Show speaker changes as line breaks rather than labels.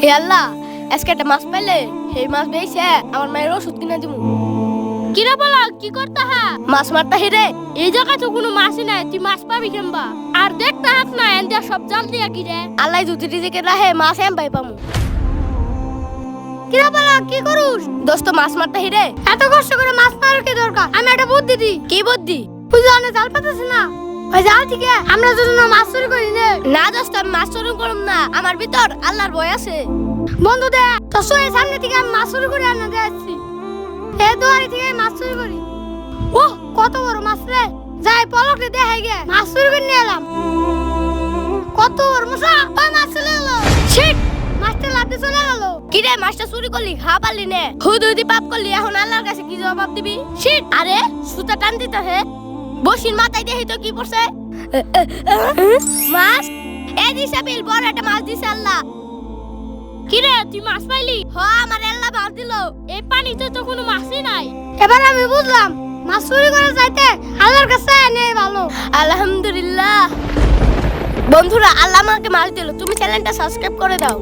হে আল্লাহ, আজকে একটা মাছ পাইলে সেই মাছ বেইছে আমার মায়ের ওষুধ কিনা দিমু।
কিরা বলা কি করতে হা?
মাছ মারতা হিরে
এই জায়গায় তো কোনো মাছই নাই, তুই মাছ পাবি কেমবা? আর দেখতে হাত না এন্ডা সব জাল দিয়া গিরে।
আল্লাহ যদি রিজিকে রাহে মাছ এম পাই পামু।
কিরা বলা কি করুস?
দোস্ত মাছ মারতা হিরে
এত কষ্ট করে মাছ মারার কি দরকার? আমি একটা বুদ্ধি দিই।
কি বুদ্ধি?
তুই জানে জাল পাতাছিস না, ওই জাল থেকে আমরা যদি মাছ চুরি করি নে।
না দোস্ত, আমি মাছ চুরি করুম না, আমার ভিতর আল্লাহর ভয় আছে।
বন্ধু দে তোর সঙ্গে সামনে থেকে আমি মাছ চুরি করে আনা যাচ্ছি। এই দুয়ারি থেকে মাছ চুরি করি। ওহ কত বড় মাছ রে! যাই পলকে দেখে গে মাছ চুরি করে নিয়ে এলাম। কত বড় মশা! ওই মাছ চলে গেল। শিট! মাছটা লাফতে চলে গেল।
কি রে, মাছটা চুরি করলি খা পারলি নে? হুদুদি পাপ করলি, এখন আল্লাহর কাছে কি জবাব দিবি? শিট! আরে সুতা টান দিতে হে বসির মাথায় দেখি তো কি পড়ছে। মাছ এই দিশা বিল বড় একটা মাছ দিছে আল্লাহ।
কিরে তুই মাছ পাইলি?
হ, আমার আল্লাহ মাছ দিল।
এই পানিতে তো কোনো মাছই নাই। এবার আমি বুঝলাম মাছ চুরি করে যাইতে আল্লাহর কাছে এনে ভালো।
আলহামদুলিল্লাহ। বন্ধুরা, আল্লাহ আমাকে মাছ দিল। তুমি চ্যানেলটা সাবস্ক্রাইব করে দাও।